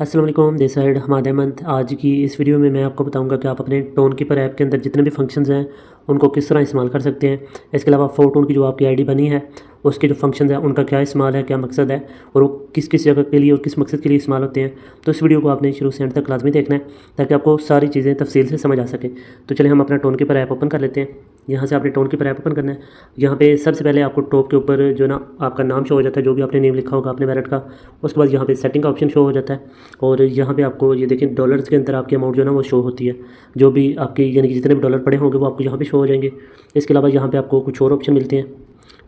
अस्सलाम वालेकुम, this side Hammad Ahmad. आज की इस वीडियो में मैं आपको बताऊंगा कि आप अपने टोन कीपर ऐप के अंदर जितने भी फंक्शंस हैं उनको किस तरह इस्तेमाल कर सकते हैं। इसके अलावा फ़ोटोन की जो आपकी आईडी बनी है उसके जो फंक्शंस हैं उनका क्या इस्तेमाल है, क्या मकसद है और वो किस किस जगह के लिए और किस मकसद के लिए इस्तेमाल होते हैं। तो इस वीडियो को आपने शुरू से एंड तक लाजमी देखना है ताकि आपको सारी चीज़ें तफसील से समझ आ सकें। तो चलिए हम अपना टोन कीपर ऐप ओपन कर लेते हैं। यहाँ से आपने टोन कीपर ऐप ओपन करना है। यहाँ पे सबसे पहले आपको टॉप के ऊपर जो ना आपका नाम शो हो जाता है, जो भी आपने नेम लिखा होगा अपने वैलेट का। उसके बाद यहाँ पे सेटिंग का ऑप्शन शो हो जाता है और यहाँ पे आपको ये देखिए डॉलर्स के अंदर आपकी अमाउंट जो है ना वो शो होती है। जो भी आपकी यानी कि जितने भी डॉलर पड़े होंगे वो आपको यहाँ पे शो हो जाएंगे। इसके अलावा यहाँ पे आपको कुछ और ऑप्शन मिलते हैं।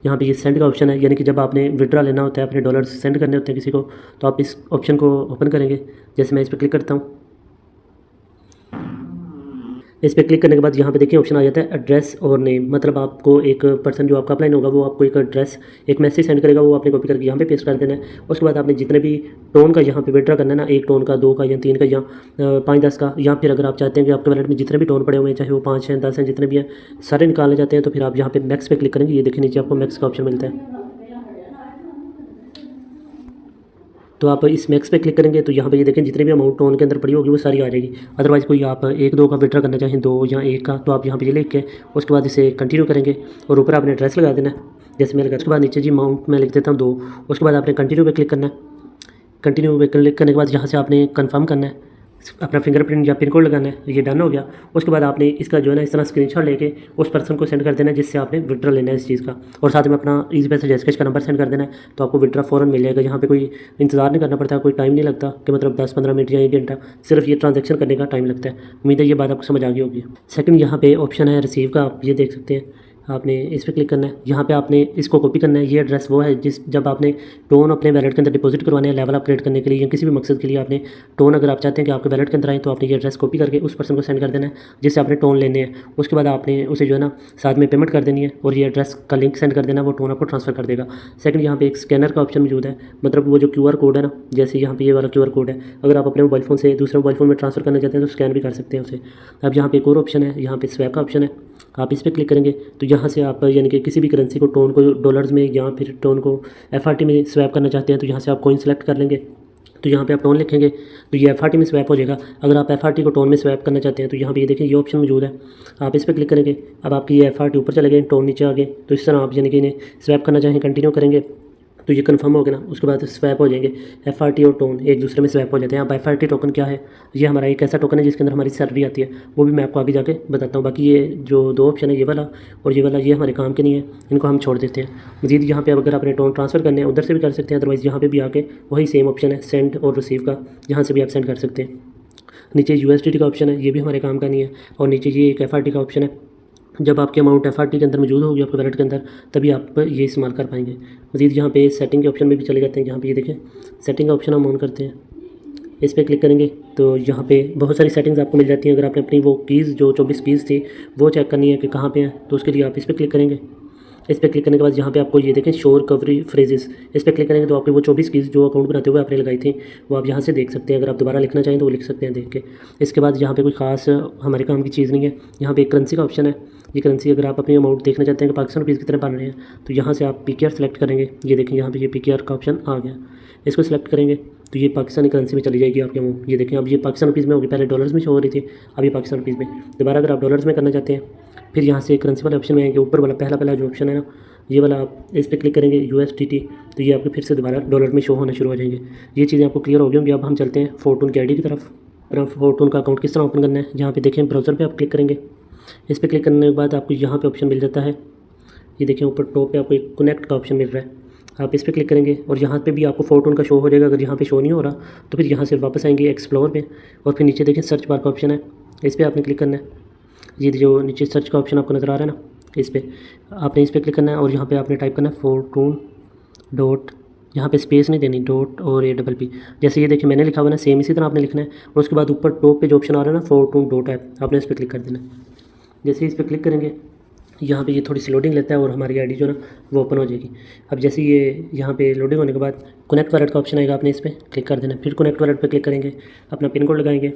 यहाँ पे ये सेंड का ऑप्शन है, यानी कि जब आपने विड्रा लेना होता है, अपने डॉलर सेंड करने होते हैं किसी को, तो आप इस ऑप्शन को ओपन करेंगे। जैसे मैं इस पर क्लिक करता हूँ, इस पर क्लिक करने के बाद यहाँ पे देखिए ऑप्शन आ जाता है एड्रेस और नेम। मतलब आपको एक पर्सन जो आपका अपलाइन होगा वो आपको एक एड्रेस, एक मैसेज सेंड करेगा, वो आपने कॉपी करके यहाँ पे पेस्ट कर देना है। उसके बाद आपने जितने भी टोन का यहाँ पे विड्रा करना है ना, 1 टोन का, 2 का या 3 का या 5-10 का, या फिर अगर आप चाहते हैं कि आपके वैलेट में जितने भी टोन पड़े हुए हैं, चाहे वो 5 हैं 10 हैं, जितने भी हैं सारे निकालने चाहते हैं, तो फिर आप यहाँ पे मैक्स पे क्लिक करेंगे। ये देखिए नीचे आपको मैक्स का ऑप्शन मिलता है, तो आप इस मैक्स पे क्लिक करेंगे तो यहाँ पे ये देखें जितने भी अमाउंट टोन के अंदर पड़ी होगी वो सारी आ जाएगी। अदरवाइज़ कोई आप 1-2 का विड्रा करना चाहें, 2 या 1 का, तो आप यहाँ पे ये लिख के उसके बाद इसे कंटिन्यू करेंगे और ऊपर आपने एड्रेस लगा देना है। जैसे मैं लगा, उसके बाद नीचे जी अमाउंट मैं लिख देता हूँ 2। उसके बाद आपने कंटिन्यू पे क्लिक करना है। कंटिन्यू पे क्लिक करने के बाद यहाँ से आपने कन्फर्म करना है, अपना फिंगरप्रिंट या पिन कोड लगाना है। ये डन हो गया। उसके बाद आपने इसका जो है ना इस तरह स्क्रीनशॉट लेके उस पर्सन को सेंड कर देना है जिससे आपने विड्रा लेना है इस चीज़ का, और साथ में अपना ईजी पैसा जैसकैश का नंबर सेंड कर देना है। तो आपको विड्रा फ़ौरन मिल जाएगा। यहाँ पे कोई इंतजार नहीं करना पड़ता, कोई टाइम नहीं लगता कि मतलब 10-15 मिनट या 1 घंटा, सिर्फ ये ट्रांजेक्शन करने का टाइम लगता है। उम्मीद है ये बात आपको समझ आ गई होगी। सेकंड यहाँ पे ऑप्शन है रिसीव का, आप ये देख सकते हैं। आपने इस पर क्लिक करना है। यहाँ पे आपने इसको कॉपी करना है। ये एड्रेस वो है जिस जब आपने टोन अपने वैलेट के अंदर डिपॉजिट करवाने हैं, लेवल अपग्रेड करने के लिए या किसी भी मकसद के लिए आपने टोन, अगर आप चाहते हैं कि आपके वैलेट के अंदर आए, तो आपने ये एड्रेस कॉपी करके उस पर्सन को सेंड कर देना है जिससे आपने टोन लेने हैं। उसके बाद आपने उसे जो है ना साथ में पेमेंट कर देनी है और ये एड्रेस का लिंक सेंड कर देना, वो टोन आपको ट्रांसफर कर देगा। सेकंड यहाँ पे एक स्कैनर का ऑप्शन मौजूद है। मतलब वो जो QR कोड है ना, जैसे यहाँ पे ये वाला QR कोड है, अगर आप अपने मोबाइल फ़ोन से दूसरे मोबाइल फ़ोन में ट्रांसफर करना चाहते हैं तो स्कैन भी कर सकते हैं उसे। अब यहाँ पे एक और ऑप्शन है, यहाँ पे स्वैप का ऑप्शन है। आप इस पर क्लिक करेंगे तो यहाँ से आप यानी कि किसी भी करेंसी को, टोन को डॉलर्स में या फिर टोन को FRT में स्वैप करना चाहते हैं तो यहाँ से आप कॉइन सेलेक्ट कर लेंगे। तो यहाँ पे आप टोन लिखेंगे तो ये FRT में स्वैप हो जाएगा। अगर आप FRT को टोन में स्वैप करना चाहते हैं तो यहाँ पे ये देखें ये ऑप्शन मौजूद है, आप इस पर क्लिक करेंगे। अब आपकी ये FRT ऊपर चले गए, टोन नीचे आ गए। तो इस तरह आप यानी कि इन्हें स्वैप करना चाहें, कंटिन्यू करेंगे तो ये कंफर्म हो गया ना। उसके बाद स्वैप हो जाएंगे, FRT और टोन एक दूसरे में स्वैप हो जाते हैं। अब FRT टोकन क्या है, ये हमारा एक ऐसा टोकन है जिसके अंदर हमारी सैलरी आती है, वो भी मैं आपको आगे जाके बताता हूँ। बाकी ये जो 2 ऑप्शन है, ये वाला और ये वाला, ये हमारे काम के नहीं है, इनको हम छोड़ देते हैं। मजीद यहाँ पे अगर आपने टोन ट्रांसफ़र करने हैं उधर से भी कर सकते हैं, अदरवाइज़ यहाँ पे भी आके वही सेम ऑप्शन है सेंड और रिसीव का, यहाँ से भी आप सेंड कर सकते हैं। नीचे USDT का ऑप्शन है, ये भी हमारे काम का नहीं है। और नीचे ये एक FRT का ऑप्शन है। जब आपकी अमाउंट FRT के अंदर मौजूद होगी आपके वैलेट के अंदर, तभी आप ये इस्तेमाल कर पाएंगे। मज़ीद यहाँ पे सेटिंग के ऑप्शन में भी चले जाते हैं। यहाँ पे ये देखें सेटिंग का ऑप्शन हम ऑन करते हैं, इस पर क्लिक करेंगे तो यहाँ पे बहुत सारी सेटिंग्स आपको मिल जाती हैं। अगर आपने अपनी वो कीज़ जो 24 कीज़ थी वो चेक करनी है कि कहाँ पे है, तो उसके लिए आप इस पर क्लिक करेंगे। इस पर क्लिक करने के बाद यहाँ पे आपको ये देखें शोर कवरी फ्रेजेस, इस पर क्लिक करेंगे तो आपकी वो 24 कीज़ जो अकाउंट बनाते हुए आपने लगाई थी वो आप यहाँ से देख सकते हैं। अगर आप दोबारा लिखना चाहें तो वो लिख सकते हैं देख के। इसके बाद यहाँ पे कोई ख़ास हमारे काम की चीज़ नहीं है। यहाँ पे एक करेंसी का ऑप्शन है। ये करेंसी अगर आप अपनी अमाउंट देखना चाहते हैं कि पाकिस्तान रुपीज़ कितने बन रहे हैं, तो यहाँ से आप PKR सेलेक्ट करेंगे। ये देखें यहाँ पे ये PKR का ऑप्शन आ गया, इसको सेलेक्ट करेंगे तो ये पाकिस्तानी करेंसी में चली जाएगी आपकी अमाउंट। ये देखें अब ये पाकिस्तान रुपीज़ में होगी, पहले डॉलर्स में शो हो रही थी, अब ये पाकिस्तान रुपीज़ में। दोबारा अगर आप डॉलर्स में करना चाहते हैं फिर यहाँ से करेंसी वाले ऑप्शन में आएंगे, ऊपर वाला पहला जो ऑप्शन है ना, ये वाला आप इस पर क्लिक करेंगे USDT, तो ये आपके फिर से दोबारा डॉलर में शो होना शुरू हो जाएंगे। ये चीज़ें आपको क्लियर हो गई होंगी। अब हम चलते हैं फ़ोटोन की आईडी की तरफ। अपना फ़ोटोन का अकाउंट किस तरह ओपन करना है, यहाँ पे देखें ब्राउज़र पे आप क्लिक करेंगे। इस पर क्लिक करने के बाद आपको यहाँ पे ऑप्शन मिल जाता है, ये देखें ऊपर टॉप पे आपको एक कनेक्ट का ऑप्शन मिल रहा है। आप इस पर क्लिक करेंगे और यहाँ पे भी आपको फ़ोटोन का शो हो जाएगा। अगर यहाँ पे शो नहीं हो रहा तो फिर यहाँ से वापस आएंगे एक्सप्लोर पे और फिर नीचे देखें सर्च बार का ऑप्शन है, इस पर आपने क्लिक करना है। ये जो नीचे सर्च का ऑप्शन आपको नज़र आ रहा है ना, इस पर आपने इस पर क्लिक करना है और यहाँ पे आपने टाइप करना है फ़ोटोन डॉट, यहाँ पे स्पेस नहीं देनी, डॉट और APP। जैसे ये देखिए मैंने लिखा हुआ ना, सेम इसी तरह आपने लिखना है। और उसके बाद ऊपर टॉप पे जो ऑप्शन आ रहा है ना फ़ोटोन डॉट ऐप, आपने इस पर क्लिक कर देना है। जैसे इस पर क्लिक करेंगे यहाँ पे ये थोड़ी सी लोडिंग लेता है और हमारी आईडी जो ना वो ओपन हो जाएगी। अब जैसे ये यहाँ पे लोडिंग होने के बाद कनेक्ट वॉलेट का ऑप्शन आएगा, आपने इस पर क्लिक कर देना। फिर कनेक्ट वॉलेट पे क्लिक करेंगे, अपना पिन कोड लगाएंगे,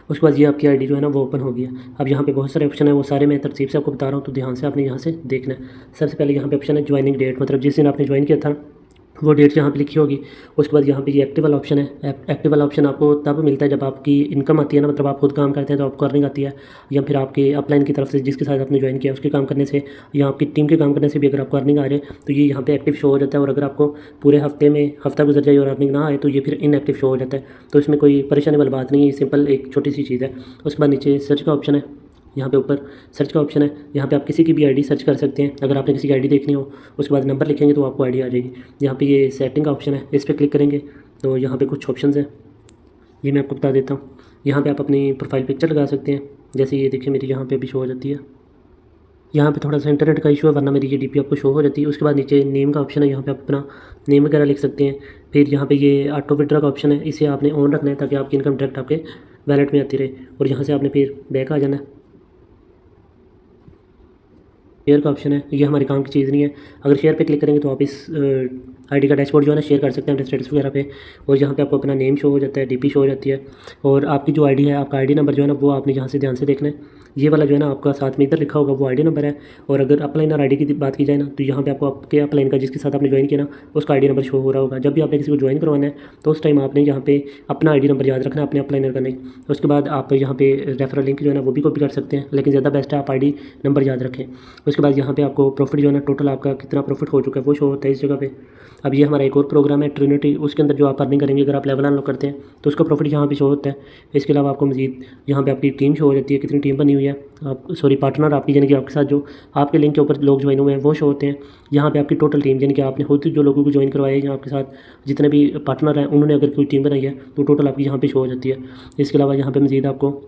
उसके बाद ये आपकी आईडी जो है ना वो ओपन हो गया। अब यहाँ पे बहुत सारे ऑप्शन है, वो सारे मैं तरतीब से आपको बता रहा हूँ, तो ध्यान से आपने यहाँ से देखना है। सबसे पहले यहाँ पे ऑप्शन है ज्वाइनिंग डेट, मतलब जिस दिन आपने ज्वाइन किया था वो डेट यहाँ पे लिखी होगी। उसके बाद यहाँ पे ये एक्टिव वाला ऑप्शन है। एक्टिव वाला ऑप्शन आपको तब मिलता है जब आपकी इनकम आती है ना, मतलब आप खुद काम करते हैं तो आपको अर्निंग आती है, या फिर आपके अपलाइन की तरफ से जिसके साथ आपने ज्वाइन किया उसके काम करने से या आपकी टीम के काम करने से भी अगर आपको अर्निंग आ रही है तो ये यहाँ पे एक्टिव शो हो जाता है। और अगर आपको पूरे हफ्ते में हफ्ता गुजर जाए और अर्निंग ना आए तो ये फिर इनएक्टिव शो हो जाता है। तो इसमें कोई परेशानी वाली बात नहीं है, सिंपल एक छोटी सी चीज़ है। उसके बाद नीचे सर्च का ऑप्शन है, यहाँ पे ऊपर सर्च का ऑप्शन है। यहाँ पे आप किसी की भी आईडी सर्च कर सकते हैं। अगर आपने किसी की आईडी देखनी हो उसके बाद नंबर लिखेंगे तो आपको आईडी आ जाएगी। यहाँ पे ये सेटिंग का ऑप्शन है, इस पर क्लिक करेंगे तो यहाँ पे कुछ ऑप्शंस हैं, ये मैं आपको बता देता हूँ। यहाँ पे आप अपनी प्रोफाइल पिक्चर लगा सकते हैं, जैसे ये देखिए मेरी यहाँ पे भी शो हो जाती है। यहाँ पे थोड़ा सा इंटरनेट का इशू है, वरना मेरी ये डीपी आपको शो हो जाती है। उसके बाद नीचे नेम का ऑप्शन है, यहाँ पे आप अपना नेम वगैरह लिख सकते हैं। फिर यहाँ पे ये ऑटो विड्रॉ का ऑप्शन है, इसे आपने ऑन रखना है ताकि आपकी इनकम डायरेक्ट आपके वैलेट में आती रहे। और यहाँ से आपने फिर बैक आ जाना है। शेयर का ऑप्शन है, ये हमारे काम की चीज़ नहीं है। अगर शेयर पे क्लिक करेंगे तो आप इस आईडी का डैशबोर्ड जो है ना शेयर कर सकते हैं अपने स्टेटस वगैरह पे। और यहाँ पे आपको अपना नेम शो हो जाता है, डीपी शो हो जाती है। और आपकी जो आईडी है, आपका आईडी नंबर जो है ना वो आपने यहाँ से ध्यान से देखना है। ये वाला जो है ना आपका साथ में इधर लिखा होगा वो आईडी नंबर है। और अगर अपलाइनर आईडी की बात की जाए ना तो यहाँ पे आपको आपके अपलाइन का जिसके साथ आपने ज्वाइन किया ना उसका आईडी नंबर शो हो रहा होगा। जब भी आपने किसी को ज्वाइन करवाना है तो उस टाइम आपने यहाँ पे अपना आईडी नंबर याद रखना है, अपने अपलाइनर का नहीं। उसके बाद आप यहाँ पे रेफरल लिंक जो है ना वो भी कॉपी कर सकते हैं, लेकिन ज़्यादा बेस्ट है आप आईडी नंबर याद रखें। उसके बाद यहाँ पे आपको प्रॉफिट जो है ना टोटल आपका कितना प्रॉफिट हो चुका है वो शो होता है इस जगह पे। अब ये हमारा एक और प्रोग्राम है ट्रिनिटी, उसके अंदर जो आप अर्निंग करेंगे अगर आप लेवल अनलॉक करते हैं तो उसका प्रॉफिट यहाँ पे शो होता है। इसके अलावा आपको मजीद यहाँ पे आपकी टीम शो हो जाती है, कितनी टीम बनी हुई है, आप सॉरी पार्टनर आपकी यानी कि आपके साथ जो आपके लिंक के ऊपर लोग ज्वाइन हुए हैं वो शो होते हैं। यहाँ पे आपकी टोटल टीम यानी कि आपने खुद जो लोगों को ज्वाइन करवाया है या आपके साथ जितने भी पार्टनर हैं उन्होंने अगर कोई टीम बनाई है तो टोटल आपकी यहाँ पे शो हो जाती है। इसके अलावा यहाँ पे मजीद आपको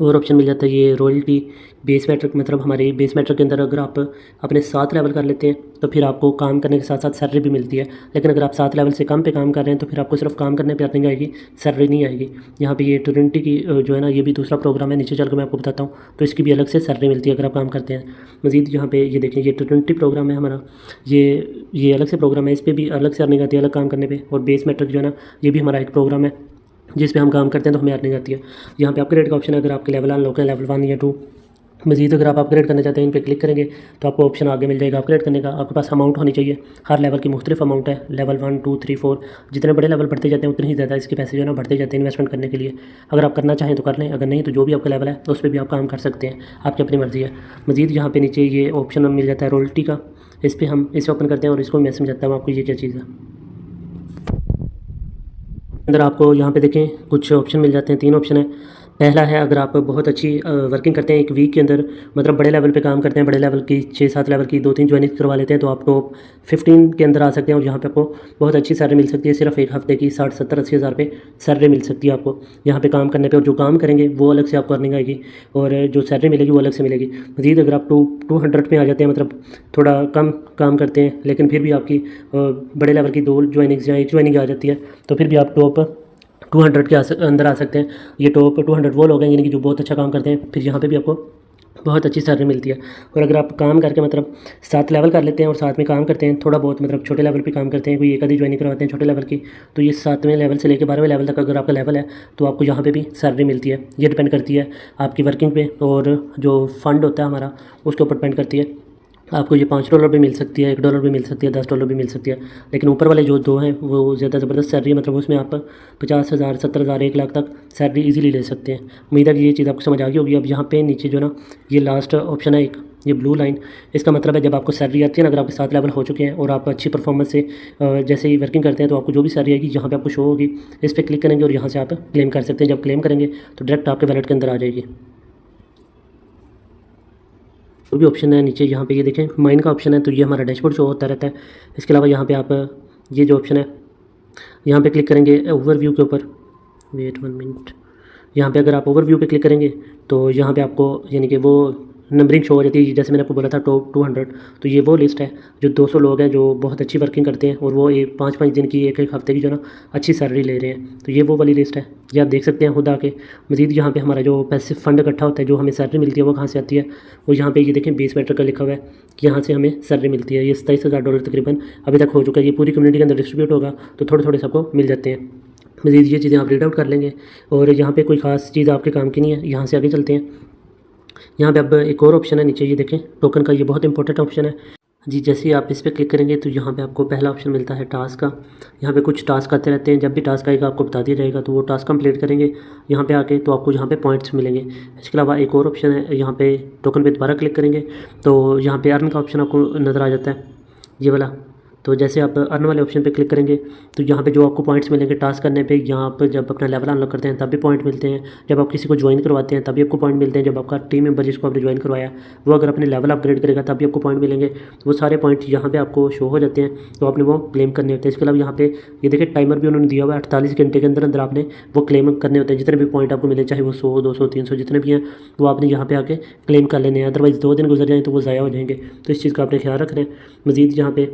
और ऑप्शन मिल जाता है ये रॉयल्टी बेस मेट्रिक, मतलब हमारे बेस मेट्रिक के अंदर अगर आप अपने 7 लेवल कर लेते हैं तो फिर आपको काम करने के साथ साथ सैलरी भी मिलती है। लेकिन अगर आप 7 लेवल से कम पे काम कर रहे हैं तो फिर आपको सिर्फ काम करने पे अर्निंग आएगी, सैलरी नहीं आएगी। यहाँ पे ये ट्रिनिटी की जो है ना ये भी दूसरा प्रोग्राम है, नीचे चल कर मैं आपको बताता हूँ। तो इसकी भी अलग से सैलरी मिलती है अगर आप काम करते हैं। मजीद यहाँ पे ये देखें ये ट्रिनिटी प्रोग्राम है हमारा, ये अलग से प्रोग्राम है, इस पर भी अलग से अर्निंग आती है अलग काम करने पर। और बेस मेट्रिक जो है ना ये भी हमारा एक प्रोग्राम है जिस पे हम काम करते हैं तो हमें अर्निंग आती है। यहाँ पे अपग्रेड का ऑप्शन है, अगर आपके लेवल अनलॉक है लेवल 1 या 2। मजीद अगर आप अपग्रेड करना चाहते हैं इन पे क्लिक करेंगे तो आपको ऑप्शन आगे मिल जाएगा अपग्रेड करने का। आपके पास अमाउंट होनी चाहिए, हर लेवल की मुख्तलिफ अमाउंट है, लेवल 1 2 3 4, जितने बड़े लेवल बढ़ते जाते हैं उतने ही ज़्यादा इसके पैसे जो है ना बढ़ते जाते हैं इन्वेस्टमेंट करने के लिए। अगर आप करना चाहें तो कर लें, अगर नहीं तो जो भी आपका लेवल है तो उस पर भी आप काम कर सकते हैं, आपकी अपनी मर्ज़ी है। मजीद यहाँ पे नीचे ये ऑप्शन मिल जाता है रॉयल्टी का, इस पर हम इसे ओपन करते हैं और इसको मैं समझाता हूँ आपको ये क्या चीज़ है। अंदर आपको यहाँ पे देखें कुछ ऑप्शन मिल जाते हैं, 3 ऑप्शन है। पहला है अगर आप बहुत अच्छी वर्किंग करते हैं एक वीक के अंदर, मतलब बड़े लेवल पे काम करते हैं, बड़े लेवल की 6-7 लेवल की 2-3 ज्वाइनिंग करवा लेते हैं तो आप टॉप 15 के अंदर आ सकते हैं। और यहाँ पे आपको बहुत अच्छी सैलरी मिल सकती है, सिर्फ एक हफ्ते की 60-70-80 हज़ार पे सैलरी मिल सकती है आपको यहाँ पे काम करने पे। और जो काम करेंगे वो अलग से आपको अर्निंग आएगी और जो सैलरी मिलेगी वो अलग से मिलेगी। मज़ीद अगर आप 200 में आ जाते हैं, मतलब थोड़ा कम काम करते हैं लेकिन फिर भी आपकी बड़े लेवल की 2 ज्वाइनिंग्स या 1 ज्वाइनिंग आ जाती है तो फिर भी आप टॉप 200 के अंदर आ सकते हैं। ये टॉप 200 वो लोग हैं यानी कि जो बहुत अच्छा काम करते हैं, फिर यहाँ पे भी आपको बहुत अच्छी सैलरी मिलती है। और अगर आप काम करके मतलब 7 लेवल कर लेते हैं और साथ में काम करते हैं थोड़ा बहुत, मतलब छोटे लेवल पे काम करते हैं, कोई एक आधी ज्वाइनिंग करवाते हैं छोटे लेवल की, तो ये 7वें लेवल से लेकर 12वें लेवल तक अगर आपका लेवल है तो आपको यहाँ पे भी सैलरी मिलती है। ये डिपेंड करती है आपकी वर्किंग पे और जो फंड होता है हमारा उसके ऊपर डिपेंड करती है। आपको ये $5 भी मिल सकती है, $1 भी मिल सकती है, $10 भी मिल सकती है। लेकिन ऊपर वाले जो 2 हैं वो ज़्यादा ज़बरदस्त सैलरी है, मतलब उसमें आप 50,000 70,000 1 लाख तक सैलरी इजीली ले सकते हैं। उम्मीद है कि ये चीज़ आपको समझ आ गई होगी। अब यहाँ पे नीचे जो ना ये लास्ट ऑप्शन है एक, ये ब्लू लाइन, इसका मतलब है जब आपको सैलरी आती है ना, अगर आपके 7 लेवल हो चुके हैं और आप अच्छी परफॉर्मेंस से जैसे ही वर्किंग करते हैं तो आपको जो भी सैलरी आएगी यहाँ पे आपको शो होगी। इस पर क्लिक करेंगे और यहाँ से आप क्लेम कर सकते हैं। जब क्लेम करेंगे तो डायरेक्ट आपके वैलेट के अंदर आ जाएगी। जो भी ऑप्शन है नीचे यहाँ पे ये देखें माइन का ऑप्शन है, तो ये हमारा डैशबोर्ड शो होता रहता है। इसके अलावा यहाँ पे आप ये जो ऑप्शन है यहाँ पे क्लिक करेंगे ओवरव्यू के ऊपर, वेट 1 मिनट, यहाँ पे अगर आप ओवरव्यू पे क्लिक करेंगे तो यहाँ पे आपको यानी कि वो नंबरिंग शो हो जाती है। जैसे मैंने आपको बोला था टॉप 200, तो ये वो लिस्ट है जो 200 लोग हैं जो बहुत अच्छी वर्किंग करते हैं और वो 5-5 दिन की 1-1 हफ्ते की जो ना अच्छी सैलरी ले रहे हैं। तो ये वो वाली लिस्ट है, ये आप देख सकते हैं खुद आके। मजीद यहाँ पे हमारा जो पैसे फंड इकट्ठा होता है, जो हमें सैलरी मिलती है वो कहाँ से आती है, वो यहाँ पे ये देखें बेस मेट्रिक का लिखा हुआ है कि यहाँ से हमें सैलरी मिलती है। ये $27,000 तकरीबन अभी तक हो चुका है। ये पूरी कम्युनिटी के अंदर डिस्ट्रीब्यूट होगा तो थोड़े थोड़े सबको मिल जाते हैं। मजीद ये चीज़ें आप रीड आउट कर लेंगे और यहाँ पे कोई ख़ास चीज़ आपके काम की नहीं है। यहाँ से आगे चलते हैं। यहाँ पे अब एक और ऑप्शन है नीचे, ये देखें टोकन का, ये बहुत इंपॉर्टेंट ऑप्शन है। जी, जैसे ही आप इस पे क्लिक करेंगे तो यहाँ पे आपको पहला ऑप्शन मिलता है टास्क का। यहाँ पे कुछ टास्क आते रहते हैं, जब भी टास्क आएगा आपको बता दिया जाएगा, तो वो टास्क कंप्लीट करेंगे यहाँ पे आके तो आपको यहाँ पे पॉइंट्स मिलेंगे। इसके अलावा एक और ऑप्शन है, यहाँ पे टोकन पे दोबारा क्लिक करेंगे तो यहाँ पे अर्न का ऑप्शन आपको नज़र आ जाता है, ये वाला। तो जैसे आप अर्न वाले ऑप्शन पे क्लिक करेंगे तो यहाँ पे जो आपको पॉइंट्स मिलेंगे टास्क करने पे, यहाँ पर जब अपना लेवल अनलॉक करते हैं तब भी पॉइंट मिलते हैं, जब आप किसी को ज्वाइन करवाते हैं तभी आपको पॉइंट मिलते हैं, जब आपका टीम मेंबर जिसको आपने ज्वाइन करवाया वो अगर अपने लेवल अपग्रेड करेगा तभी आपको पॉइंट मिलेंगे। तो वो सारे पॉइंट यहाँ पे आपको शो हो जाते हैं, तो आपने वो क्लेम करने होते हैं। इसके अलावा यहाँ पे ये देखिए टाइमर भी उन्होंने दिया हुआ है, 48 घंटे के अंदर अंदर आपने वो क्लेम करने होते हैं। जितने भी पॉइंट आपको मिले, चाहे वो 100, 200, 300 जितने भी हैं, वो आपने यहाँ पे आके क्लेम कर लेने हैं। अदरवाइज़ 2 दिन गुजर जाएँ तो वो ज़ाया हो जाएंगे, तो इस चीज़ का आपने ख्याल रखना है। मज़ीद यहाँ पे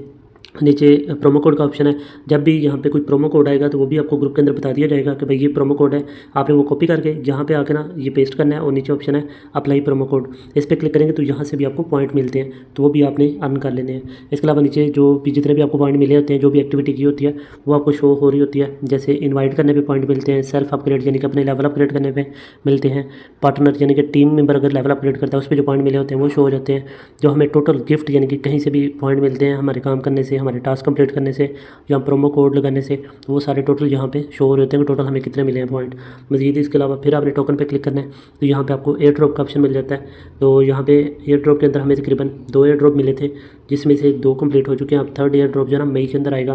नीचे प्रोमो कोड का ऑप्शन है, जब भी यहाँ पे कोई प्रोमो कोड आएगा तो वो भी आपको ग्रुप के अंदर बता दिया जाएगा कि भाई ये प्रोमो कोड है, आपने वो कॉपी करके यहाँ पे आके ना ये पेस्ट करना है, और नीचे ऑप्शन है अप्लाई प्रोमो कोड, इस पर क्लिक करेंगे तो यहाँ से भी आपको पॉइंट मिलते हैं, तो वो भी आपने अर्न कर लेने हैं। इसके अलावा नीचे जो भी जितने भी आपको पॉइंट मिले होते हैं, जो भी एक्टिविटी की होती है वो आपको शो हो रही होती है। जैसे इन्वाइट करने पर पॉइंट मिलते हैं, सेल्फ अपग्रेड यानी कि अपने लेवल अपग्रेड करने पर मिलते हैं, पार्टनर यानी कि टीम मेंबर अगर लेवल अपग्रेड करता है उस पर जो पॉइंट मिले होते हैं वो शो हो जाते हैं, जो हमें टोटल गिफ्ट यानी कि कहीं से भी पॉइंट मिलते हैं हमारे काम करने से, हमारे टास्क कंप्लीट करने से या प्रोमो कोड लगाने से, तो वो सारे टोटल यहाँ पे शो हो रहे होते हैं कि टोटल हमें कितने मिले हैं पॉइंट। मज़ीद इसके अलावा फिर आपने टोकन पे क्लिक करना है तो यहाँ पे आपको एयर ड्रॉप का ऑप्शन मिल जाता है। तो यहाँ पे एयर ड्रॉप के अंदर हमें तकरीबन 2 एयर ड्रॉप मिले थे, जिसमें से 2 कंप्लीट हो चुके हैं। अब 3rd एयर ड्रॉप जो है ना मई के अंदर आएगा,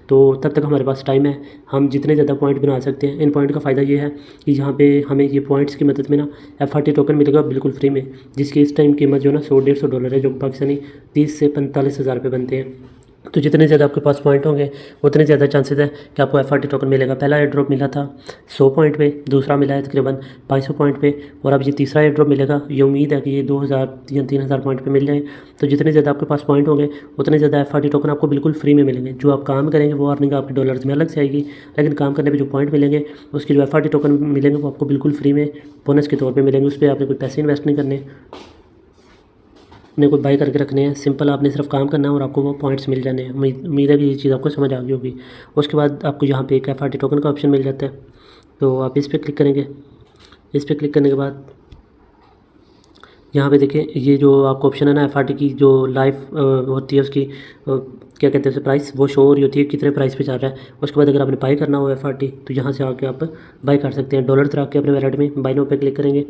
तो तब तक हमारे पास टाइम है, हम जितने ज़्यादा पॉइंट बना सकते हैं। इन पॉइंट का फ़ायदा ये है कि यहाँ पे हमें ये पॉइंट्स की मदद में ना FRT टोकन मिलेगा बिल्कुल फ्री में, जिसकी इस टाइम कीमत जो है ना $100-150 है, जो पाकिस्तानी 30 से 45 हज़ार रुपये बनते हैं। तो जितने ज़्यादा आपके पास पॉइंट होंगे उतने ज़्यादा चांसेस है कि आपको FRT टोकन मिलेगा। पहला एयर ड्रॉप मिला था 100 पॉइंट पे, दूसरा मिला है तकरीबन 500 पॉइंट पे, और अब ये तीसरा एयर ड्रॉप मिलेगा। ये उम्मीद है कि ये 2000 या 3000 पॉइंट पे मिल जाए। तो जितने ज़्यादा आपके पास पॉइंट होंगे उतने ज़्यादा FRT टोकन आपको बिल्कुल फ्री में मिलेंगे। जो आप काम करेंगे वो अर्निंग आपके डॉलर्स में अलग से आएगी, लेकिन काम करने पर जो पॉइंट मिलेंगे उसके जो FRT टोकन मिलेंगे वो आपको बिल्कुल फ्री में बोनस के तौर पर मिलेंगे। उस पर आपने कोई पैसे इन्वेस्ट नहीं करने, अपने को बाई करके रखने हैं, सिंपल आपने सिर्फ काम करना है और आपको वो पॉइंट्स मिल जाने हैं। उम्मीद है कि ये चीज़ आपको समझ आ गई होगी। उसके बाद आपको यहाँ पे एक FRT टोकन का ऑप्शन मिल जाता है, तो आप इस पर क्लिक करेंगे। इस पर क्लिक करने के बाद यहाँ पे देखिए ये जो आपको ऑप्शन है ना FRT की जो लाइफ होती है उसकी क्या कहते हैं प्राइस, वो शो हो रही होती है कितने प्राइस पे चल रहा है। उसके बाद अगर आपने बाई करना हो FRT तो यहाँ से आके आप बाई कर सकते हैं। डॉलर रख के अपने वैलेट में बाई नो पे क्लिक करेंगे।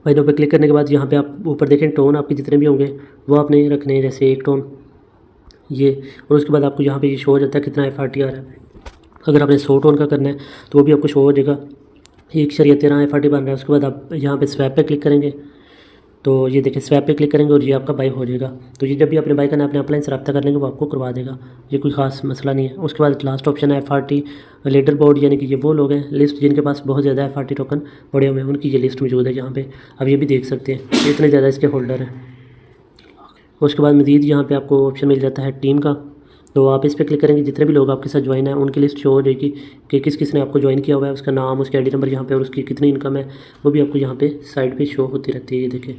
बाई नो पे क्लिक करने के बाद यहाँ पे आप ऊपर देखें टोन आपके जितने भी होंगे वो आपने रखने हैं, जैसे 1 टोन ये, और उसके बाद आपको यहाँ पे ये शो हो जाता है कितना FRT आ रहा है। अगर आपने 100 टोन का करना है तो वो भी आपको शो हो जाएगा, 1.13 FRT बन रहा है। उसके बाद आप यहाँ पे स्वैप पे क्लिक करेंगे तो ये देखिए स्वैप पे क्लिक करेंगे और ये आपका बाई हो जाएगा। तो ये जब भी आपने बाई करना है अपने अपलाइन से रब्ता कर लेंगे, वो आपको करवा देगा, ये कोई खास मसला नहीं है। उसके बाद लास्ट ऑप्शन है FRT लीडर बोर्ड, यानी कि ये वो लोग हैं लिस्ट जिनके पास बहुत ज़्यादा FRT टोकन पड़े हुए हैं, उनकी ये लिस्ट मौजूद है यहाँ पे। अब ये भी देख सकते हैं इतने ज़्यादा इसके होल्डर हैं। उसके बाद मज़ीद यहाँ पे आपको ऑप्शन मिल जाता है टीम का, तो आप इस पर क्लिक करेंगे, जितने भी लोग आपके साथ ज्वाइन हैं उनकी लिस्ट शो हो जाएगी कि किस किस ने आपको ज्वाइन किया हुआ है, उसका नाम, उसके ID नंबर यहाँ पे, और उसकी कितनी इनकम है वो भी आपको यहाँ पे साइड पे शो होती रहती है। ये देखें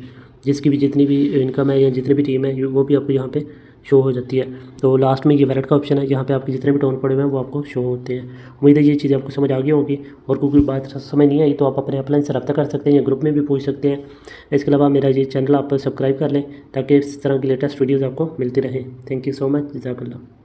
जिसकी भी जितनी भी इनकम है या जितनी भी टीम है वो भी आपको यहाँ पे शो हो जाती है। तो लास्ट में ये वैलेट का ऑप्शन है, यहाँ पे आपके जितने भी टोन पड़े हुए हैं वो आपको शो होते हैं। उम्मीद है ये चीज़ें आपको समझ आ गई होगी, और कोई बात समझ नहीं आई तो आप अपने अपलाइन से रब्ता कर सकते हैं या ग्रुप में भी पूछ सकते हैं। इसके अलावा मेरा ये चैनल आप सब्सक्राइब कर लें ताकि इस तरह की लेटेस्ट वीडियोज़ आपको मिलती रहें। थैंक यू सो मच, जज़ाकल्लाह।